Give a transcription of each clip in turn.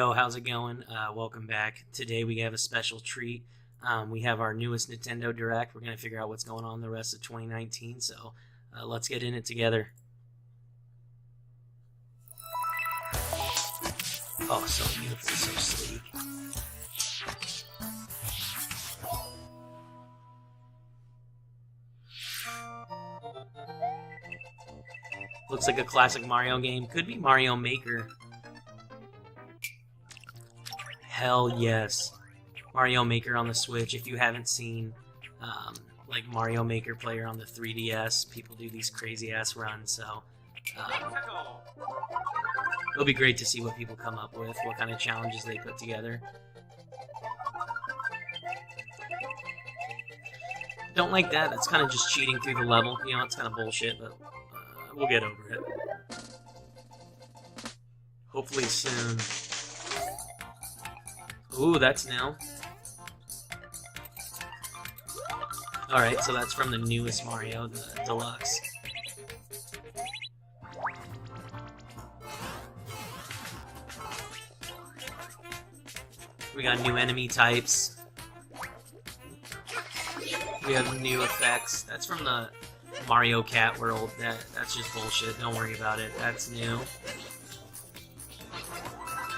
Yo, how's it going? Welcome back. Today we have a special treat. We have our newest Nintendo Direct. We're going to figure out what's going on the rest of 2019, so let's get in it together. Oh, so beautiful, so sleek. Looks like a classic Mario game. Could be Mario Maker. Hell yes. Mario Maker on the Switch. If you haven't seen like Mario Maker player on the 3DS, people do these crazy ass runs, so it'll be great to see what people come up with, what kind of challenges they put together. Don't like that. That's kind of just cheating through the level. You know, it's kind of bullshit, but we'll get over it. Hopefully soon. Ooh, that's new. Alright, so that's from the newest Mario, the Deluxe. We got new enemy types. We have new effects. That's from the Mario Cat World. That's just bullshit. Don't worry about it. That's new.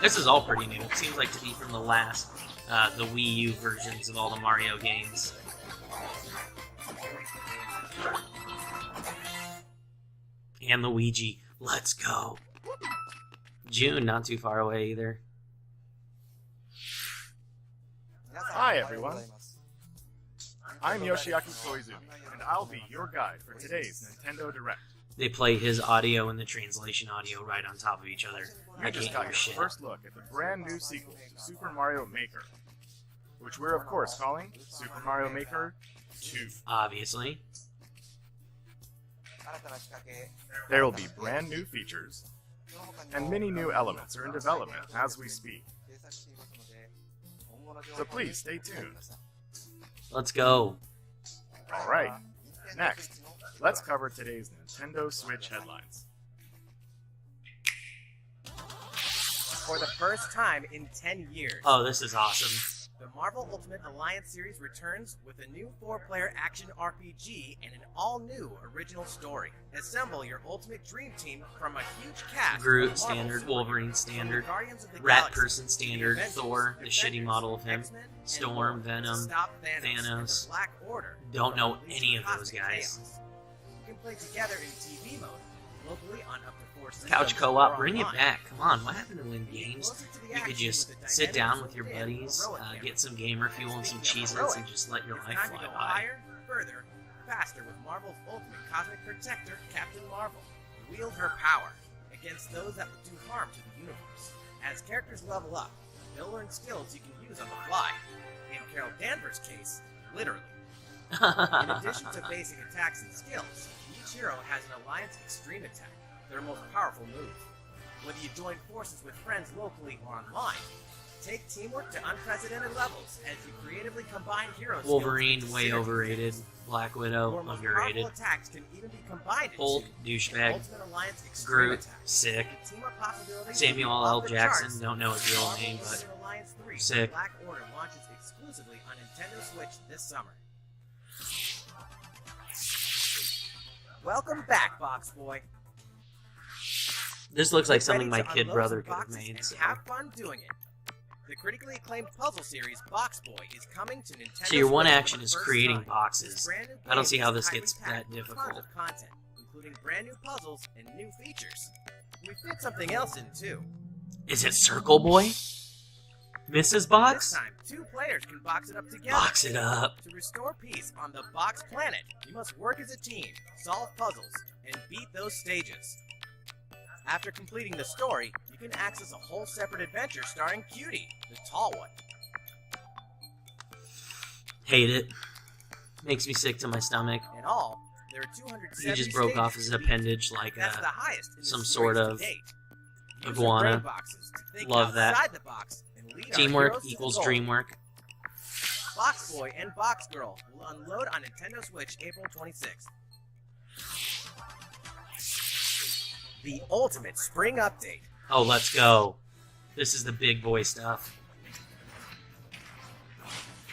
This is all pretty new. It seems like to be from the last, the Wii U versions of all the Mario games. And Luigi. Let's go. June, not too far away either. Hi everyone. I'm Yoshiaki Koizumi, and I'll be your guide for today's Nintendo Direct. They play his audio and the translation audio right on top of each other. I You just can't got hear your shit. first look at the brand new sequel to Super Mario Maker, which we're of course calling Super Mario Maker 2. Obviously. There will be brand new features, and many new elements are in development as we speak. So please stay tuned. Let's go. Alright, next, let's cover today's Nintendo Switch headlines. For the first time in 10 years, Oh, this is awesome. the Marvel Ultimate Alliance series returns with a new 4-player action RPG and an all-new original story. Assemble your ultimate dream team from a huge cast. Groot of Marvel standard, superheroes, Wolverine standard, Guardians of the Rat Galaxy, Person standard, Avengers, Thor, the shitty Defenders, model of him, X-Men, and Storm, more. Venom, Stop Thanos, and Thanos. the Black Order. Don't know Unleashing any of those cosmic guys. chaos. You can play together in TV mode, locally on up to 4 systems. Couch or co-op, bring it online. back. Come on, what happened to when games? Closer to the You could action just with the sit dynamic down with your look-in buddies, heroic get characters. some gamer fuel and some Speaking of Cheez-Its, heroic, and just let your it's life time fly to go by. higher, further, faster with Marvel's ultimate cosmic protector, Captain Marvel. Wield her power against those that would do harm to the universe. As characters level up, they'll learn skills you can use on the fly. In Carol Danvers' case, literally. In addition to basic attacks and skills, each hero has an Alliance Extreme Attack, their most powerful move. Whether you join forces with friends locally or online, take teamwork to unprecedented levels as you creatively combine heroes. Wolverine, way overrated. Black Widow, Your most underrated. powerful attacks can even be combined Hulk, into douchebag. Ultimate Alliance Extreme Groot, Attack. sick. The team-up possibilities Samuel will be L. off the Jackson, charts. don't know his real Marvel name, but Ultimate Alliance 3 sick. Black Order launches exclusively on Nintendo Switch this summer. Welcome back, Box Boy. this looks like Get something my ready to kid unload brother some could have boxes made. and So. have fun doing it. The critically acclaimed puzzle series Box Boy is coming to Nintendo So your one Switch for action the is first creating time. boxes. This brand new I don't game see how is this tightly gets packed that with difficult. tons of content, including brand new puzzles and new features. We fit something else in too. Is it Circle Boy? Mrs. This Box? time, 2 players can box it up together. Box it up. To restore peace on the Box Planet, you must work as a team, solve puzzles, and beat those stages. After completing the story, you can access a whole separate adventure starring Cutie, the tall one. Hate it. Makes me sick to my stomach. In all, there are 270 He just broke off stages his to beat. appendage like That's the highest in the some series sort to of date. Use your iguana. brain boxes to think Love that. outside the box and lead our Teamwork heroes to the equals goal. dreamwork. Box Boy and Box Girl will unload on Nintendo Switch April 26th. The ultimate spring update. Oh, let's go. This is the big boy stuff.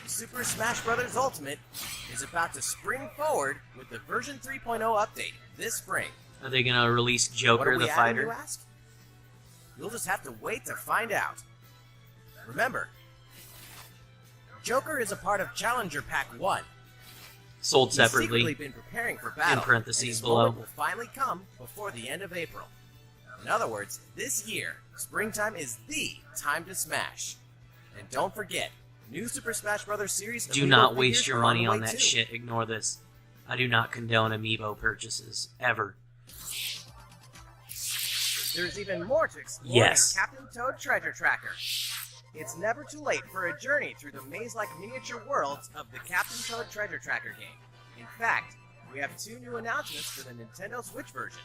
Super Smash Bros. Ultimate is about to spring forward with the version 3.0 update this spring. Are they gonna release What are Joker we the adding, fighter? you ask? You'll just have to wait to find out. Remember, Joker is a part of Challenger Pack 1. Sold He's secretly separately. been preparing for battle, In parentheses and his below. moment will finally come before the end of April. In other words, this year, springtime is the time to smash. And don't forget, new Super Smash Bros. Series Do amiibo not figures waste your are money the on way that too. shit. Ignore this. I do not condone amiibo purchases. Ever. There's even more to explore Yes. in Captain Toad Treasure Tracker. It's never too late for a journey through the maze-like miniature worlds of the Captain Toad Treasure Tracker game. In fact, we have 2 new announcements for the Nintendo Switch version.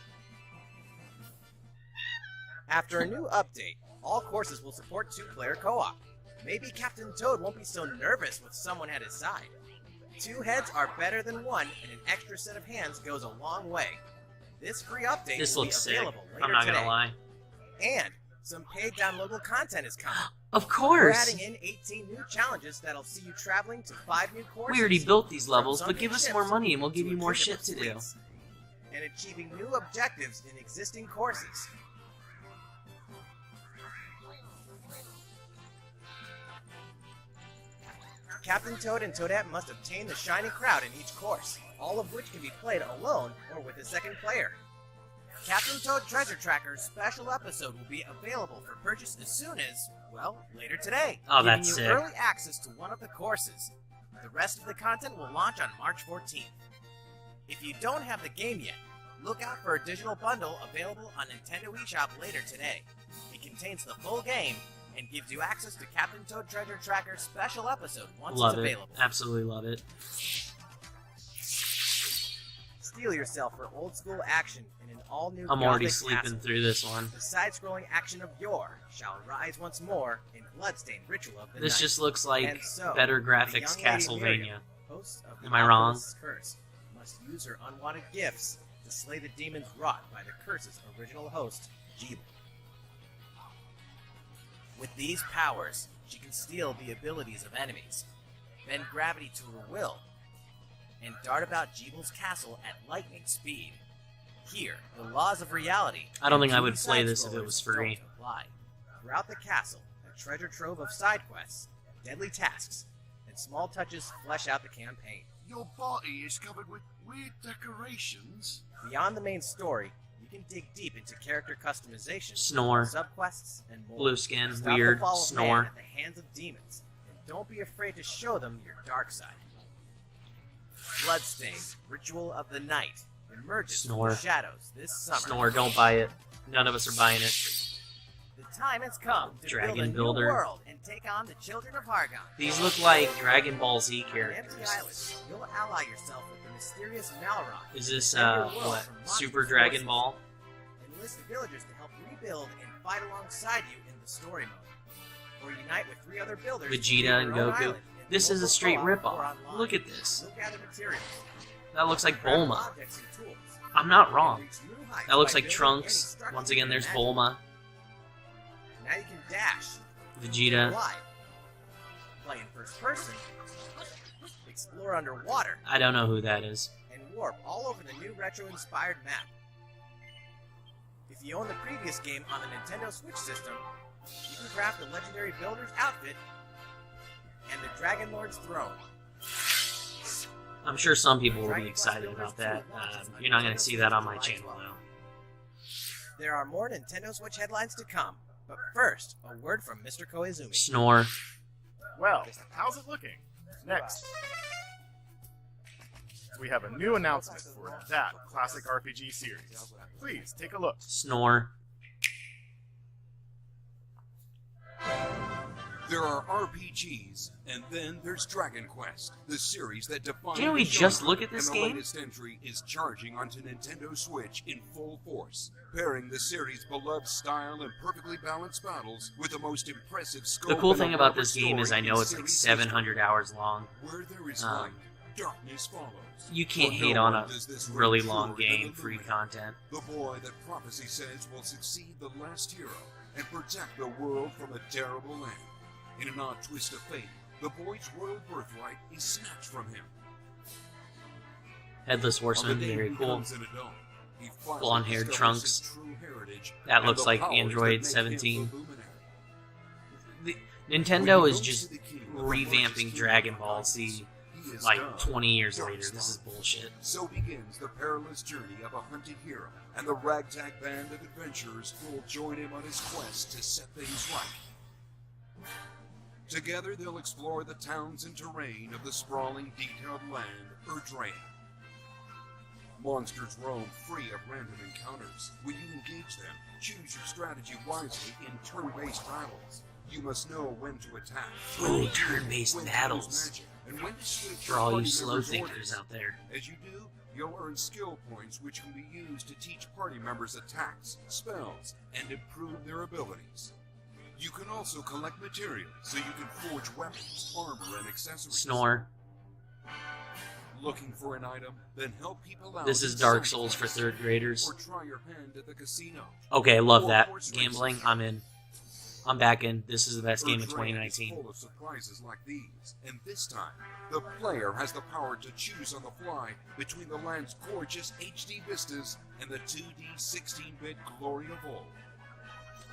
After a new update, all courses will support 2-player co-op. Maybe Captain Toad won't be so nervous with someone at his side. 2 heads are better than 1, and an extra set of hands goes a long way. This free update This will be looks sick. available later I'm not today. gonna lie. And some paid downloadable content is coming. Of We're course! adding in 18 new challenges that'll see you traveling to 5 new courses. We already built these from levels, but sunken give us ships more money and we'll to give you more invisible shit to do. fleets, and achieving new objectives in existing courses. Captain Toad and Toadette must obtain the shiny crowd in each course, all of which can be played alone or with a second player. Captain Toad Treasure Tracker's special episode will be available for purchase as soon as, well, later today. Oh, giving that's you sick. early access to one of the courses. The rest of the content will launch on March 14th. If you don't have the game yet, look out for a digital bundle available on Nintendo eShop later today. It contains the full game and gives you access to Captain Toad Treasure Tracker's special episode once Love it's it. available. Absolutely love it. Steel yourself for old school action in an all-new I'm already Gothic sleeping castle. through this one. The side-scrolling action of yore shall rise once more in bloodstained ritual of the This night. just looks like And so, better the graphics young lady Castlevania. Miriam, host of the Am I wrong? Alchemist's Curse, must use her unwanted gifts to slay the demons wrought by the curse's original host, Jeeble. With these powers, she can steal the abilities of enemies, bend gravity to her will, and dart about Jeeble's castle at lightning speed. Here, the laws of reality. I don't and think I would true play this if it side-scrollers was free. don't apply. Throughout the castle, a treasure trove of side quests, deadly tasks, and small touches flesh out the campaign. Your body is covered with weird decorations. Beyond the main story, you can dig deep into character customization, Snore. subquests, and more. Blue skin, Stop weird, the fall of snore. man at the hands of demons, and don't be afraid to show them your dark side. Bloodstained, Ritual of the Night emerges from Snore. the shadows this summer. Snore, don't buy it. None of us are buying it. The time has come to Dragon build a Builder. new world and take on the children of Hargon. These look like Dragon Ball Z On characters. Empty Island, you'll ally yourself with the mysterious Malron. Is this, Defend your world what? from Super monstrous Dragon forces. Ball? Enlist villagers to help rebuild and fight alongside you in the story mode. Or unite with 3 other builders to Vegeta create your and own Goku. island in This is a local straight co-op or ripoff. online. Look at this. You'll gather materials, That looks like craft Bulma. objects and tools, I'm not and wrong. reach new heights That looks by like building Trunks. any structure Once you again, can there's imagine. Bulma, Now you can dash, Vegeta. fly, play in first person, explore underwater, I don't know who that is. and warp all over the new retro-inspired map. If you own the previous game on the Nintendo Switch system, you can craft the legendary builder's outfit and the Dragon Lord's throne. I'm sure some people will be excited about that. You're not going to see that on my channel, though. There are more Nintendo Switch headlines to come, but first, a word from Mr. Koizumi. Snore. Well, how's it looking? Next, we have a new announcement for that classic RPG series. Please take a look. Snore. There are RPGs, and then there's Dragon Quest, the series that defines Didn't we the just genre, look at this and game? the latest entry is charging onto Nintendo Switch in full force, pairing the series' beloved style and perfectly balanced battles with the most impressive scope. The cool and thing about elaborate this game is I story know in it's like series 700 hours long. history. Where there is Um, light, darkness follows. You can't For hate no on one a does this ring really truer long than game, the free Luigi, content. the boy that prophecy says will succeed the last hero, and protect the world from a terrible land. In an odd twist of fate, the boy's royal birthright is snatched from him. Headless Horseman, very cool. Blonde-haired Blonde-haired Trunks. That looks like Android 17. Nintendo is just revamping Dragon Ball Z like 20 years later. This is bullshit. So begins the perilous journey of a hunted hero, and the ragtag band of adventurers will join him on his quest to set things right. Together they'll explore the towns and terrain of the sprawling, detailed land, Erdrea. Monsters roam free of random encounters. When you engage them, choose your strategy wisely in turn-based battles. You must know when to attack. Ooh, turn-based battles. Magic, and when to switch For all you party slow members' thinkers orders. out there. As you do, you'll earn skill points which can be used to teach party members attacks, spells, and improve their abilities. You can also collect materials so you can forge weapons, armor, and accessories. Snore. Looking for an item? Then help people out. This is in Dark side Souls for quests, 3rd graders. or try your hand at the casino. Okay, love that. Or horse Gambling, races. I'm in. I'm back in. This is the best game of Erdrea is 2019. full of surprises like these, and this time, the player has the power to choose on the fly between the land's gorgeous HD vistas and the 2D 16-bit glory of old.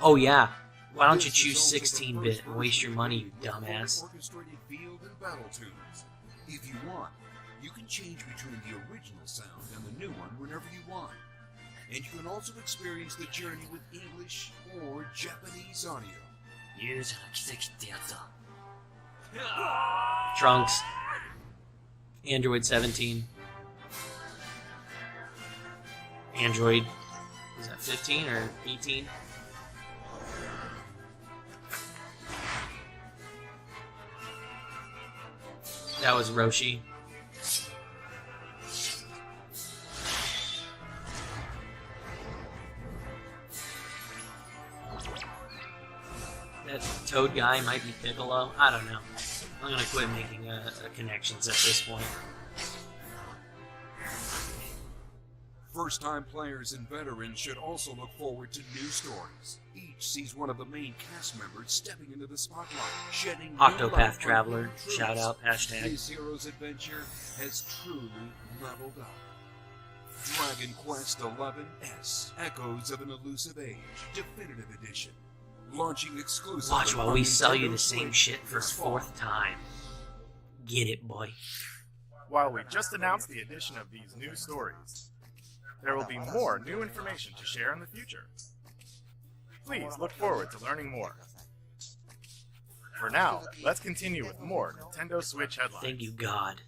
Oh yeah. Why don't you This is choose also the 16-bit first and waste your money, you version with fully dumbass? orchestrated field and battle tunes. If you want, you can change between the original sound and the new one whenever you want. And you can also experience the journey with English or Japanese audio. Trunks. Android 17. Android, is that 15 or 18? That was Roshi. That Toad guy might be Piccolo. I don't know. I'm gonna quit making connections at this point. First-time players and veterans should also look forward to new stories. Each sees one of the main cast members stepping into the spotlight, shedding new light Octopath on Traveler. old truths. Shout out. Hashtag. This hero's adventure has truly leveled up. Dragon Quest XI, Echoes of an Elusive Age, Definitive Edition. Launching exclusively Watch while on we sell you Nintendo the same Switch shit for a this fall. 4th time. Get it, boy. While we just announced the addition of these new stories, there will be more new information to share in the future. Please look forward to learning more. For now, let's continue with more Nintendo Switch headlines. Thank you, God.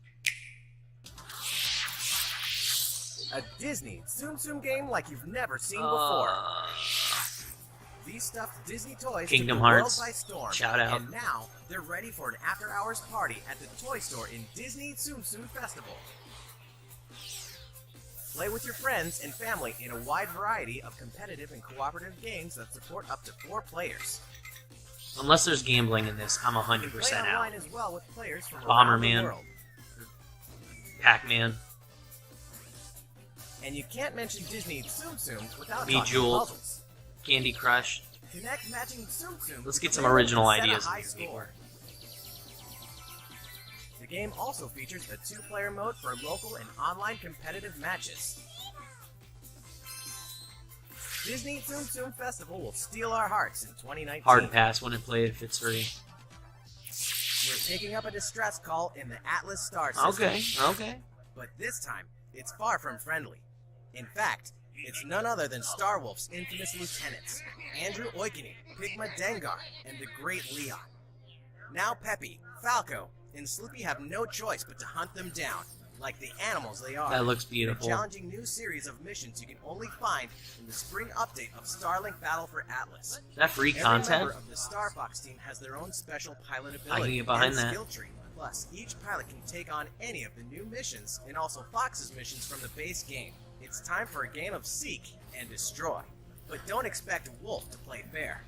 A Disney Tsum Tsum game like you've never seen before. These stuffed Disney toys Kingdom took the world Hearts. by storm, Shout out. and now they're ready for an after-hours party at the toy store in Disney Tsum Tsum Festival. Play with your friends and family in a wide variety of competitive and cooperative games that support up to 4 players. Unless there's gambling in this, I'm You can 100% play online out. as well with players from around Bomberman. the world. Pac-Man. And you can't mention Disney Tsum Tsums without Be talking Jeweled. puzzles. Candy Crush. Connect matching Tsum Tsum. Let's with get the some player original and set a ideas high in this game. score. The game also features a 2-player mode for local and online competitive matches. Disney Tsum Tsum Festival will steal our hearts in 2019. Hard pass when it played if it's free. We're taking up a distress call in the Atlas Star system. Okay. But this time, it's far from friendly. In fact, it's none other than Starwolf's infamous lieutenants, Andrew Oikonen, Pigma Dengar, and the Great Leon. Now Peppy, Falco, and Slippy have no choice but to hunt them down, like the animals they are. That looks In a beautiful. challenging new series of missions you can only find in the spring update of Starlink Battle for Atlas. Is that free Every content? member of the Star Fox team has their own special pilot I can ability get behind and that. skill tree. Plus, each pilot can take on any of the new missions and also Fox's missions from the base game. It's time for a game of Seek and Destroy. But don't expect Wolf to play fair.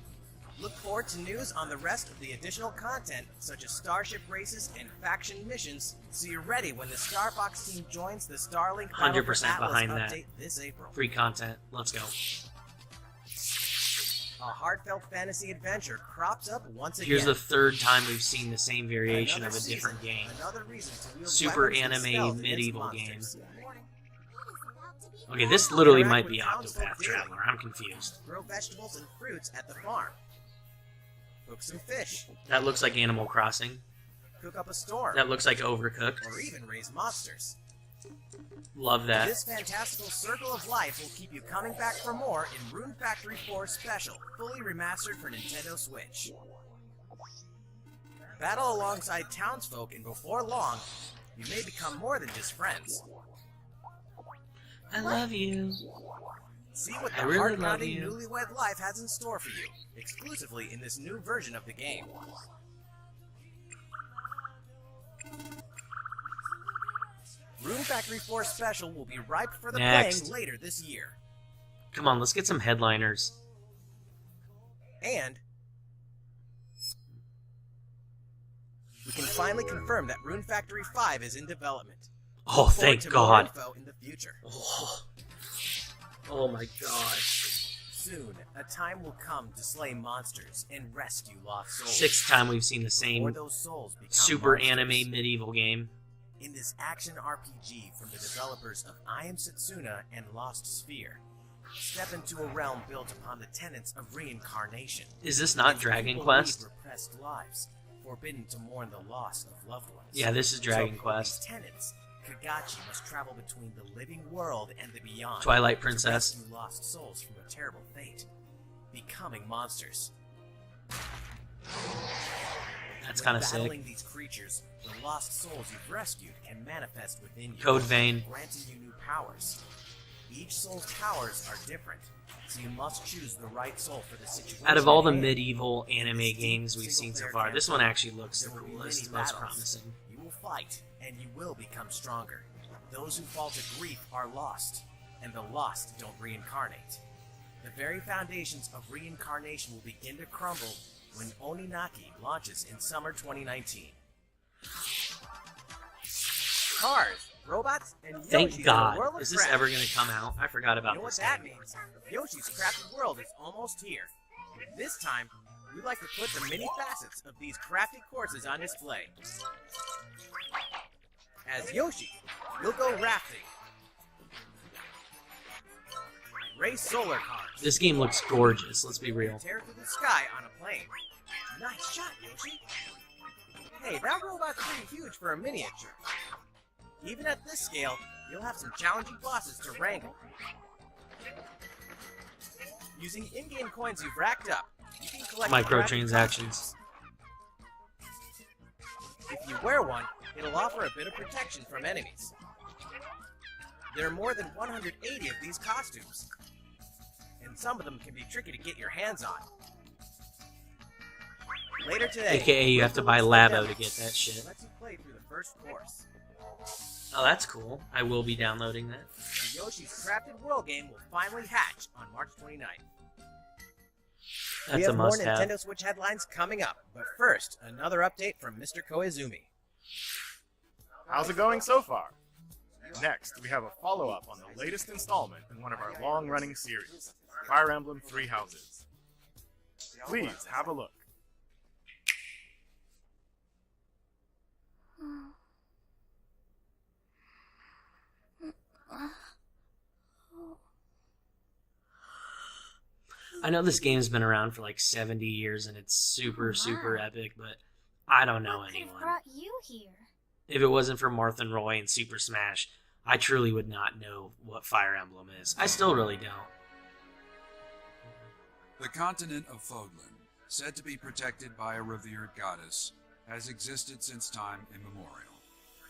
Look forward to news on the rest of the additional content, such as starship races and faction missions, so you're ready when the Star Fox team joins the Starlink Battle for 100% Atlas behind that. update this April. Free content. Let's go. a heartfelt fantasy adventure crops up once again. Here's the third time we've seen the same variation Another of a different season, game. another reason to wield Super weapons and anime spells against medieval game. monsters. Okay, this literally Interact might with be townsfolk Octopath daily. Traveler. I'm confused. Grow vegetables and fruits at the farm. Cook some fish. That looks like Animal Crossing. Cook up a storm. That looks like Overcooked. Or even raise monsters. Love that. This fantastical circle of life will keep you coming back for more in Rune Factory 4 Special, fully remastered for Nintendo Switch. Battle alongside townsfolk, and before long, you may become more than just friends. I love you. See what I the really love heart-pounding you. newlywed life has in store for you, exclusively in this new version of the game. Rune Factory 4 Special will be ripe for the Next. playing later this year. Come on, let's get some headliners. And we can finally confirm that Rune Factory 5 is in development. Oh, Look forward thank to God. More info in the future. Oh my gosh. Soon, a time will come to slay monsters and rescue lost souls. Sixth time we've seen the Before same those souls become super monsters. anime medieval game. In this action RPG from the developers of I Am Setsuna and Lost Sphere, step into a realm built upon the tenets of reincarnation. Is this not If Dragon people Quest? lead repressed lives, forbidden to mourn the loss of loved ones. Yeah, this is Dragon So, Quest. These tenets, Kagachi must travel between the living world and the beyond. Twilight To Princess. rescue lost souls from a terrible fate, becoming monsters. That's When kind of sick. battling these creatures, the lost souls you've rescued can manifest within you, Code Vein. granting you new powers. Each soul's powers are different, so you must choose the right soul for the situation. Out of all the at hand. medieval anime games we've seen so far, this one actually looks the There will be coolest, many most battles. promising. You will fight, and you will become stronger. Those who fall to grief are lost, and the lost don't reincarnate. The very foundations of reincarnation will begin to crumble when Oninaki launches in summer 2019. Cars, robots, and Thank Yoshis in a God. world of Is this crafts. ever going to come out? I forgot about You know what this that game. means? Yoshi's Crafted World is almost here. This time, we'd like to put the many facets of these crafty courses on display. As Yoshi, you'll go rafting, race solar cars, This game looks gorgeous, let's be real. tear through the sky on a plane. Nice shot, Yoshi. Hey, that robot's pretty huge for a miniature. Even at this scale, you'll have some challenging bosses to wrangle. Using in-game coins you've racked up, you can collect Microtransactions. If you wear one, it'll offer a bit of protection from enemies. There are more than 180 of these costumes, and some of them can be tricky to get your hands on. Later today, AKA you have to buy Labo to get that shit. Lets you play through the first course. Oh, that's cool. I will be downloading that. The Yoshi's Crafted World game will finally hatch on March 29th. We That's a have more must-have. Nintendo Switch headlines coming up, but first, another update from Mr. Koizumi. How's it going so far? Next, we have a follow-up on the latest installment in one of our long-running series, Fire Emblem Three Houses. Please have a look. I know this game's been around for like 70 years and it's super epic, but I don't know What could have anyone. brought you here? If it wasn't for Marth and Roy and Super Smash, I truly would not know what Fire Emblem is. I still really don't. The continent of Fodlan, said to be protected by a revered goddess, has existed since time immemorial.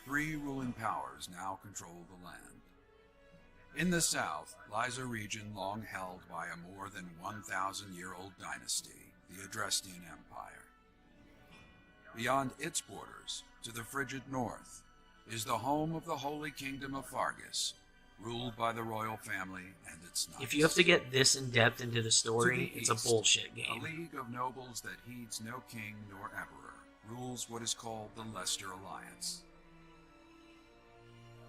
3 ruling powers now control the land. In the south lies a region long held by a more than 1,000-year-old dynasty, the Adrestian Empire. Beyond its borders, to the frigid north, is the home of the Holy Kingdom of Fargus, ruled by the royal family and its knights. If you have to get this in depth into the To story, the it's a east, bullshit A game. league of nobles that heeds no king nor emperor rules what is called the Leicester Alliance.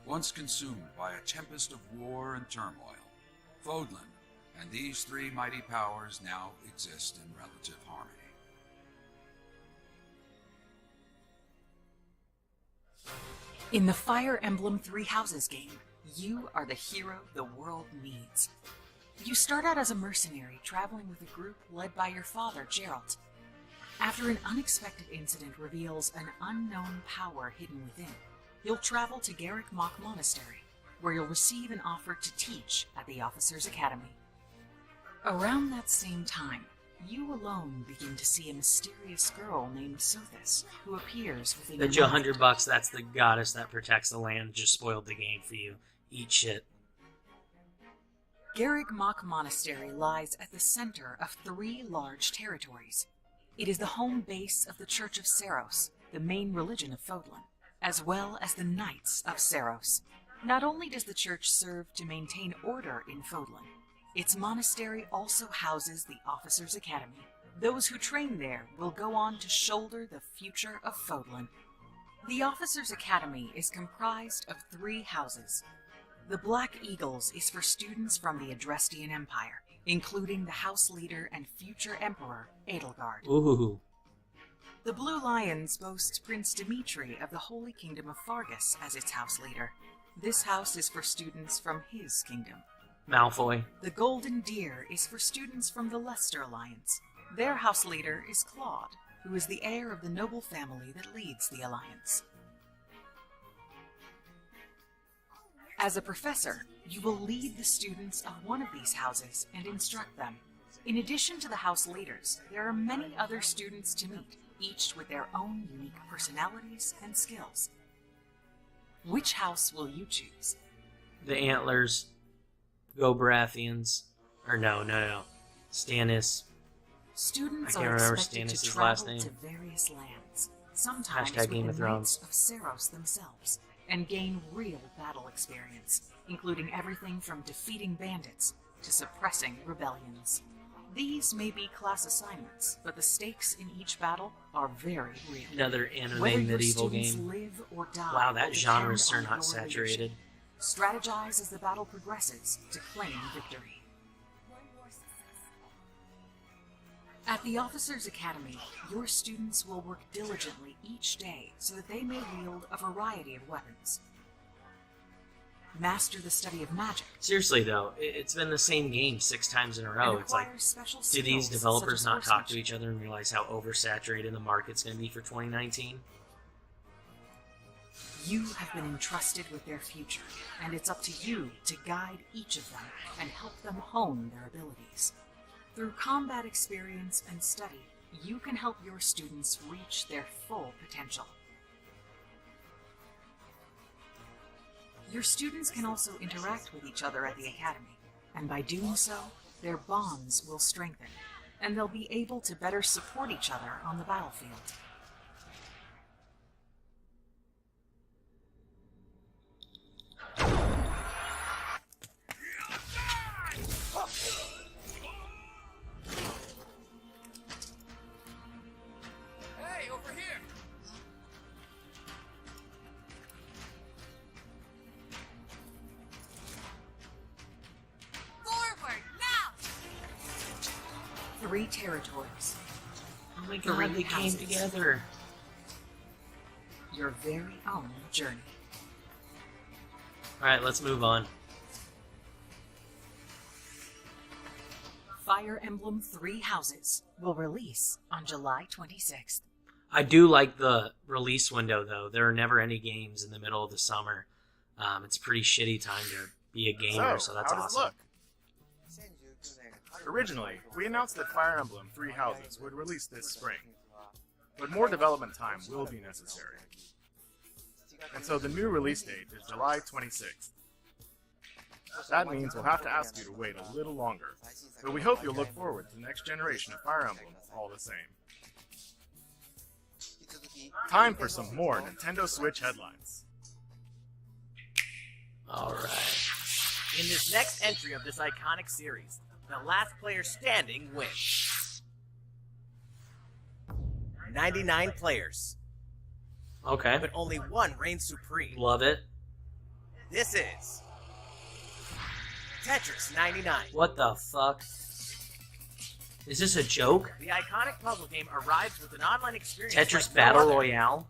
Once consumed by a tempest of war and turmoil, Fodlan and these three mighty powers now exist in relative harmony. In the Fire Emblem Three Houses game, you are the hero the world needs. You start out as a mercenary traveling with a group led by your father, Geralt. After an unexpected incident reveals an unknown power hidden within, you'll travel to Garrick Mach Monastery, where you'll receive an offer to teach at the Officers' Academy. Around that same time, you alone begin to see a mysterious girl named Sothis, who appears within Bet you $100 that's the goddess that protects the land. Just spoiled the game for you. Eat shit. Garrick Mach Monastery lies at the center of three large territories. It is the home base of the Church of Seiros, the main religion of Fodlan, as well as the Knights of Seiros. Not only does the church serve to maintain order in Fodlan, its monastery also houses the Officers' Academy. Those who train there will go on to shoulder the future of Fodlan. The Officers' Academy is comprised of three houses. The Black Eagles is for students from the Adrestian Empire, including the House Leader and future Emperor, Edelgard. Ooh. The Blue Lions boasts Prince Dimitri of the Holy Kingdom of Fargus as its House Leader. This house is for students from his kingdom. Malfoy. The Golden Deer is for students from the Leicester Alliance. Their House Leader is Claude, who is the heir of the noble family that leads the Alliance. As a professor, you will lead the students of one of these houses and instruct them. In addition to the house leaders, there are many other students to meet, each with their own unique personalities and skills. Which house will you choose? The Antlers. Go Baratheons. Or no. Stannis. Students I can't are remember expected to Stannis' travel last name. to various lands, sometimes Hashtag with Game the of Thrones. Knights of Seiros themselves, and gain real battle experience, including everything from defeating bandits to suppressing rebellions. These may be class assignments, but the stakes in each battle are very real. Another anime Whether your medieval students game. live or die Wow, will that depend genre is so on not your saturated. leadership. Strategize as the battle progresses to claim victory. At the Officers' Academy, your students will work diligently each day so that they may wield a variety of weapons. Master the study of magic. Seriously though, it's been the same game 6 times in a row. and It's like, acquire special do these skills developers such as not talk to horsemanship. each other and realize how oversaturated the market's going to be for 2019? You have been entrusted with their future, and it's up to you to guide each of them and help them hone their abilities. Through combat experience and study, you can help your students reach their full potential. Your students can also interact with each other at the Academy, and by doing so, their bonds will strengthen, and they'll be able to better support each other on the battlefield. Hey, over here! Forward, now! 3 territories. Oh my god, they came together. Your very own journey. Alright, let's move on. Fire Emblem Three Houses will release on July 26th. I do like the release window, though. There are never any games in the middle of the summer. It's a pretty shitty time to be a gamer, so that's how does it awesome. look? Originally, we announced that Fire Emblem Three Houses would release this spring, but more development time will be necessary. And so the new release date is July 26th. That means we'll have to ask you to wait a little longer, but we hope you'll look forward to the next generation of Fire Emblem all the same. Time for some more Nintendo Switch headlines. Alright. In this next entry of this iconic series, the last player standing wins. 99 players, Okay. but only one reigns supreme. Love it. This is Tetris 99. What the fuck? Is this a joke? The iconic puzzle game arrives with an online experience. Tetris like Battle no other. Royale?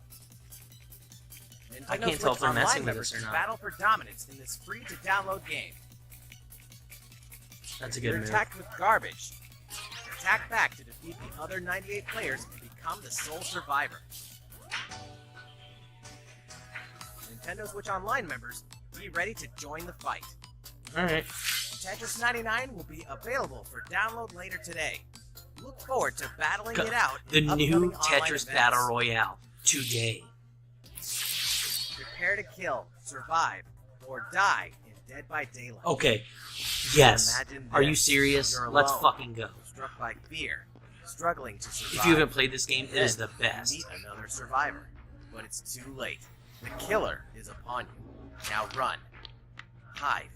I Nintendo can't tell if Switch they're messing Online with us or members not. battle for dominance in this free-to-download game. That's a You're good move. attacked with garbage. Attack back to defeat the other 98 players and become the sole survivor. Nintendo Switch Online members, be ready to join the fight. Alright. Tetris 99 will be available for download later today. Look forward to battling it out The in new upcoming online Tetris events. Battle Royale. Today. Prepare to kill, survive, or die in Dead by Daylight. Okay. Yes. Imagine Are you this. serious? You're Let's alone, fucking go. struck by fear, struggling to survive. If you haven't played this game, it is the Then best. Meet another survivor, but it's too late. The killer is upon you. Now run, hide,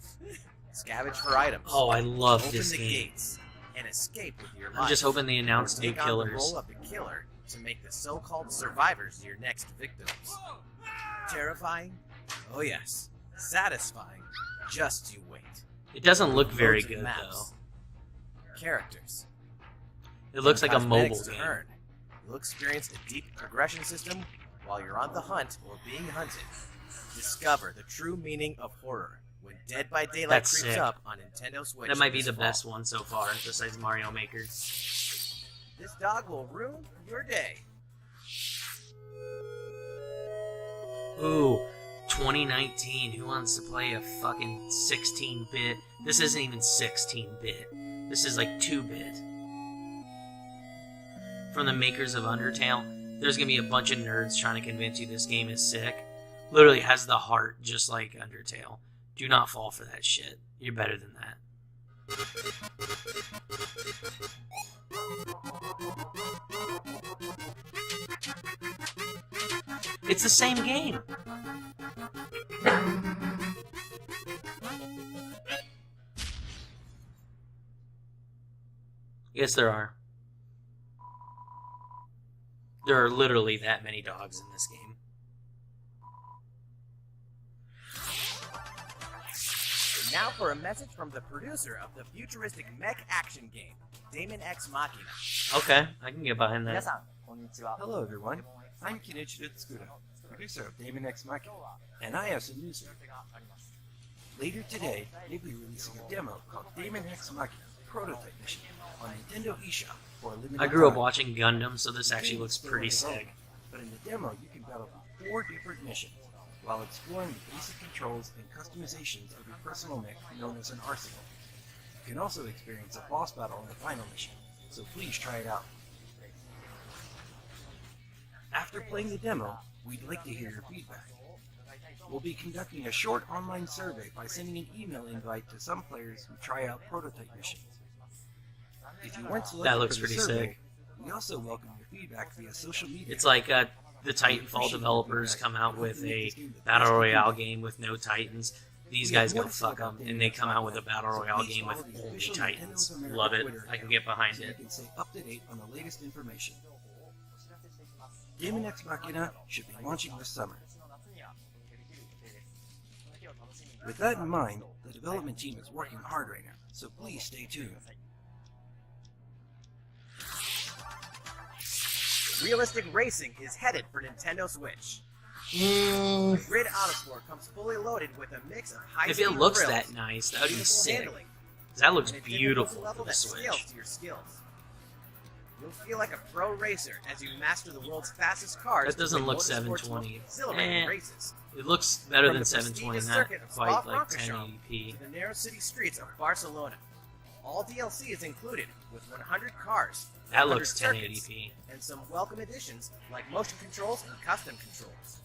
scavenge for items. Oh, I love open this the game. gates and escape with your life. I'm just hoping they announce Or new take on the killers. role of the killer to make the so-called survivors your next victims. Terrifying? Oh yes. Satisfying? Just you wait. It doesn't look very Loads of good, maps. Characters. though. It looks like a Cosmetics mobile to game. earn. You'll experience a deep progression system while you're on the hunt or being hunted. Discover the true meaning of horror when Dead by Daylight That's creeps sick. up on Nintendo Switch. That might be this the fall. best one so far, besides Mario Maker. This dog will ruin your day. Ooh, 2019. Who wants to play a fucking 16-bit? This isn't even 16-bit. This is like 2-bit. From the makers of Undertale, there's gonna be a bunch of nerds trying to convince you this game is sick. Literally has the heart just like Undertale. Do not fall for that shit. You're better than that. It's the same game. Yes, there are. There are literally that many dogs in this game. Now for a message from the producer of the futuristic mech action game, Daemon X Machina. Okay, I can get behind that. Hello everyone, I'm Kenichiro Tsukuda, producer of Daemon X Machina, and I have some news for you. Later today, we'll be releasing a demo called Daemon X Machina Prototype Mission on Nintendo eShop for a limited I grew up time. watching Gundam, so this actually looks pretty sick. But in the demo, you can battle 4 different missions while exploring the basic controls and customizations of your personal mech known as an arsenal. You can also experience a boss battle in the final mission, so please try it out. After playing the demo, we'd like to hear your feedback. We'll be conducting a short online survey by sending an email invite to some players who try out prototype missions. If you weren't selected That looks for the pretty survey, sick. we also welcome your feedback via social media. It's like the Titanfall developers come out with a Battle Royale game with no Titans. These guys go fuck them, and they come out with a Battle Royale game with only Titans. Love it. I can get behind so you it. can stay up to date on the latest information. Daemon X Machina should be launching this summer. With that in mind, the development team is working hard right now, so please stay tuned. Realistic racing is headed for Nintendo Switch. Grid Autosport comes fully loaded with a mix of high If it looks that nice, that would be sick. That looks beautiful for the Switch. To your skills. You'll feel like a pro racer as you master the world's fastest cars. That doesn't to look win motorsport's 720. most exhilarating Eh. races. It looks better From than the 720, prestigious not circuit of quite like Spa-Francorchamps 1080p. to the narrow city streets of Barcelona. All DLC is included with 100 cars. That 100 looks circuits, 1080p. and some welcome additions like motion controls and custom controls.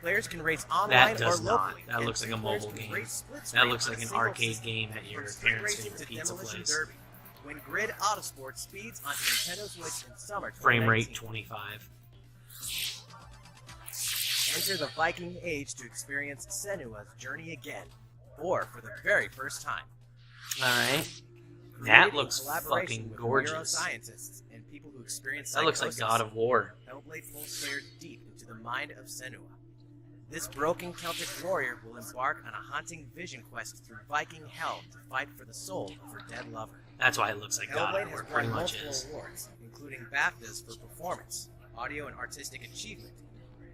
Players can race online That does or not. locally. That and looks like a two players mobile can game. race split That screen looks on like a an single arcade system. game at your From street parents' racing favorite to pizza Demolition place. Derby. When Grid Autosport speeds onto Nintendo Switch in summer 2019. Frame rate 25. Enter the Viking Age to experience Senua's journey again, or for the very first time. Alright. Created That in looks collaboration fucking with gorgeous. neuroscientists and people who experience That looks like psychosis. God of War. Hellblade pulls players deep into the mind of Senua. This broken Celtic warrior will embark on a haunting vision quest through Viking hell to fight for the soul of her dead lover. That's why it looks like God Hellblade of War, has pretty won much multiple is. awards, including BAFTAs for performance, audio and artistic achievement,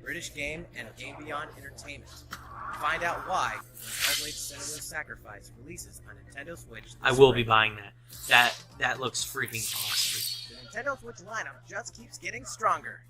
British Game, and Game Beyond Entertainment. Find out why when Hellblade: Senua's Sacrifice releases on Nintendo Switch this I will be spring. buying that. That looks freaking awesome. The Nintendo Switch lineup just keeps getting stronger.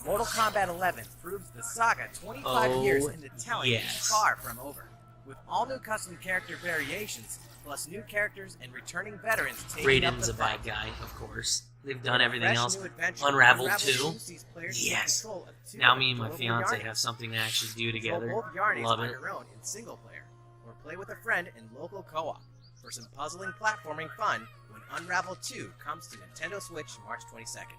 Mortal Kombat 11 proves the saga 25 years into telling yes. is far from over. With all new custom character variations, plus new characters and returning veterans taking up Raiden's the a bad fight. guy, of course. They've done everything Fresh else. new adventure, Unravel 2. 2 sees players take Yes. control of 2 Now me and my global fiance Yarnies. have something to actually do Control together. both Yarnies Love on it. your own in single player, or play with a friend in local co-op for some puzzling platforming fun when Unravel 2 comes to Nintendo Switch March 22nd.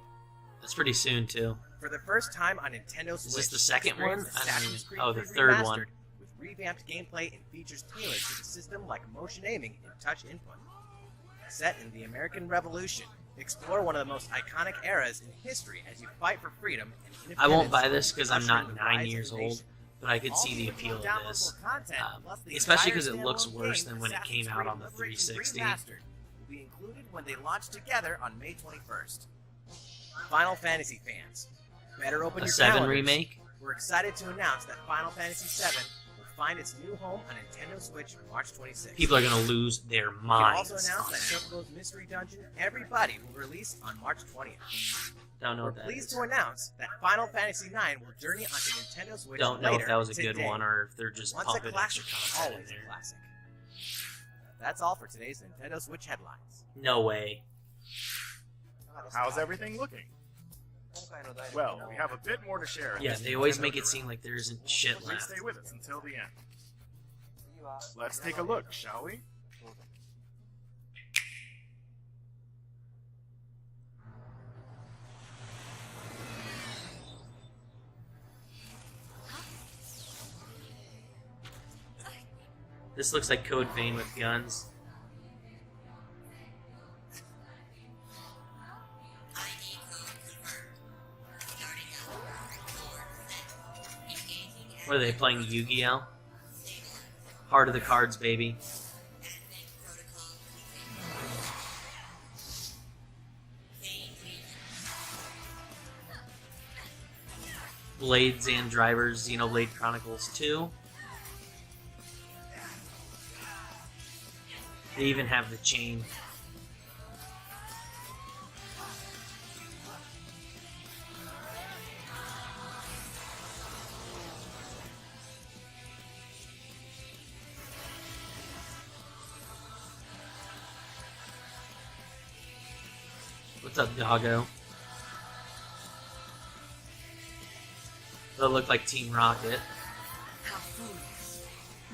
That's pretty soon, too. For the first time on Nintendo Switch, Is this the second experience one? I don't Assassin's even- Creed oh, the 3 third Remastered one. With revamped gameplay and features tailored to the system like motion aiming and touch input. Set in the American Revolution, explore one of the most iconic eras in history as you fight for freedom and independence. I won't buy this because I'm ushering not the rise 9 of years the old, nation. but I could All see the new appeal of downloadable this. content, plus the Especially entire 'cause it looks standalone worse game than when it Assassin's came out Creed on the Liberation 360. Remastered will be included when they launch together on May 21st. Final Fantasy fans, better open A your 7 calendars. remake? We're excited to announce that Final Fantasy VII will find its new home on Nintendo Switch March 26th. People are going to lose their We can minds. also announce that Chocobo's Mystery Dungeon Everybody will release on March 20th. Don't know We're what that pleased is. to announce that Final Fantasy IX will journey onto Nintendo Switch Don't know later if that was a good today. one or if they're just Once a pumping extra classic, content in always a there. classic. That's all for today's Nintendo Switch headlines. No way. How's everything looking? Well, we have a bit more to share. in Yeah, this they always Nintendo make it Direct. seem like there isn't shit Please left. stay with us until the end. Let's take a look, shall we? This looks like Code Vein with guns. What are they playing? Yu-Gi-Oh? Heart of the Cards, baby. Blades and Drivers, Xenoblade Chronicles 2. They even have the chain. What's up, doggo? They look like Team Rocket. How foolish.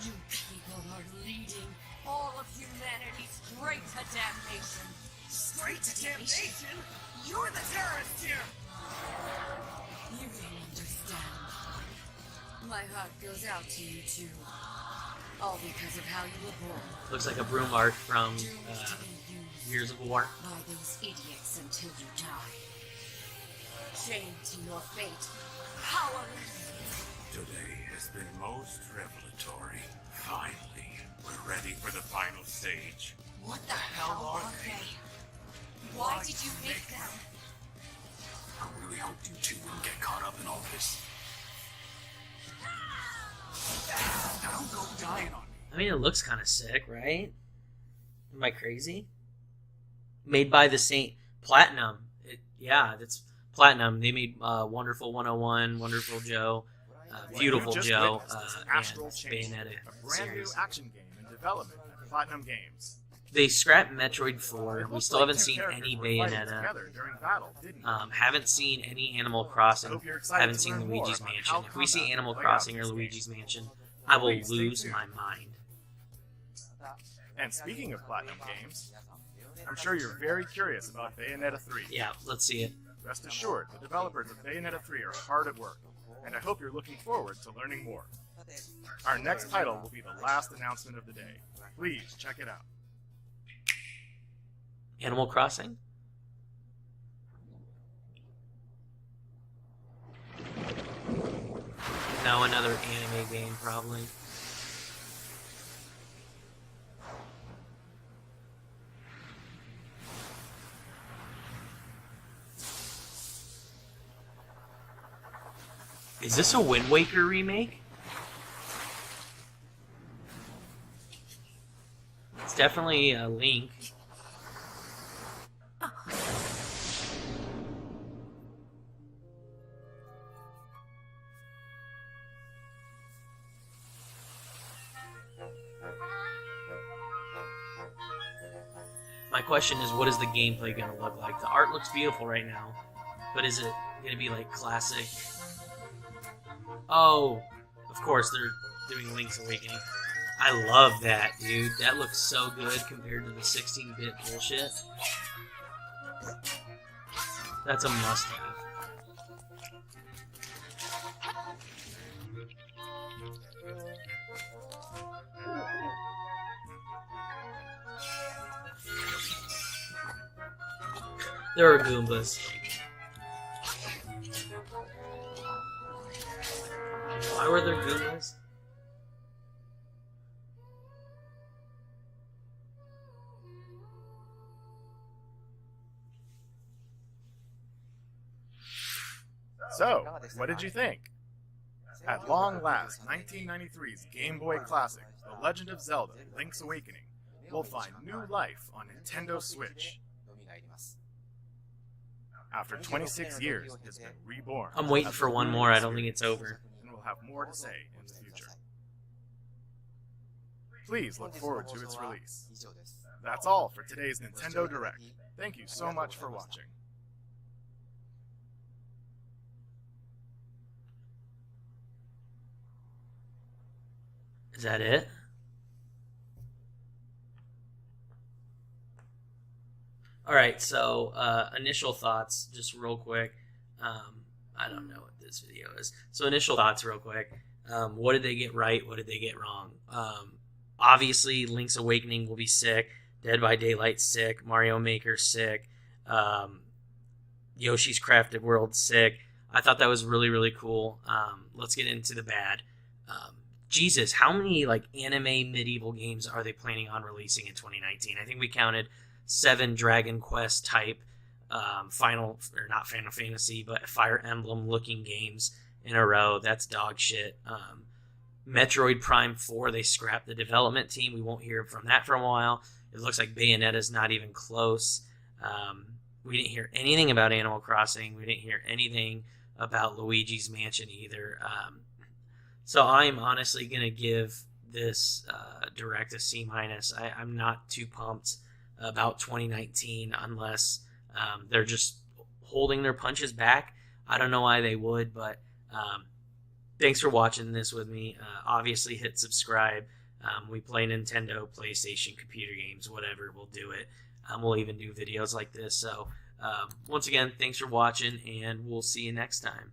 You people are leading all of humanity straight to damnation. Straight to damnation? You're the terrorist here! You don't understand. My heart goes out to you two. All because of how you were born. Looks like a broom art from Doomed to be used Years of War. by those idiots until you die. Chained to your fate. Powerless. Today has been most revelatory. Finally, we're ready for the final stage. What the hell are they? Why did you make them? I really hoped you two wouldn't get caught up in all this. Now don't go dying on me. I mean, it looks kind of sick, right? Am I crazy? Made by the Saint Platinum. Yeah, that's Platinum. They made Wonderful 101, Wonderful Joe, Beautiful What you just Joe, witnessed is and Astral Chain, Bayonetta a brand new series. action game in development at Platinum Games. They scrapped Metroid 4. It We looks still like haven't two seen characters any were fighting Bayonetta. together during battle, didn't it? Haven't seen any Animal I Crossing. hope you're excited Haven't to seen learn more Luigi's about Mansion. how If we see combat Animal will play Crossing out or in this Luigi's game. Mansion, I will Please stay lose tuned. my mind. And speaking of Platinum Games, I'm sure you're very curious about Bayonetta 3. Yeah, let's see it. Rest assured, the developers of Bayonetta 3 are hard at work, and I hope you're looking forward to learning more. Our next title will be the last announcement of the day. Please check it out. Animal Crossing? No, another anime game, probably. Is this a Wind Waker remake? It's definitely a Link. My question is, what is the gameplay going to look like? The art looks beautiful right now, but is it going to be like classic? Oh, of course, they're doing Link's Awakening. I love that, dude. That looks so good compared to the 16-bit bullshit. That's a must-have. There are Goombas. Why were there Goombas? So, what did you think? At long last, 1993's Game Boy Classic, The Legend of Zelda: Link's Awakening, will find new life on Nintendo Switch. After 26 years, it has been reborn. I'm waiting for one more. I don't think it's over. And we'll have more to say in the future. Please look forward to its release. That's all for today's Nintendo Direct. Thank you so much for watching. Is that it? Alright, so initial thoughts, just real quick. I don't know what this video is. So initial thoughts real quick. What did they get right? What did they get wrong? Obviously, Link's Awakening will be sick. Dead by Daylight sick. Mario Maker sick. Yoshi's Crafted World sick. I thought that was really, really cool. Let's get into the bad. Jesus, how many like anime medieval games are they planning on releasing in 2019? I think we counted 7 Dragon Quest type not Final Fantasy, but Fire Emblem looking games in a row. That's dog shit. Metroid Prime 4, they scrapped the development team. We won't hear from that for a while. It looks like Bayonetta's not even close. We didn't hear anything about Animal Crossing. We didn't hear anything about Luigi's Mansion either. So I'm honestly going to give this Direct a C-. I'm not too pumped about 2019 unless they're just holding their punches back. I don't know why they would, but thanks for watching this with me. Obviously, hit subscribe. We play Nintendo, PlayStation, computer games, whatever. We'll do it. We'll even do videos like this. So once again, thanks for watching, and we'll see you next time.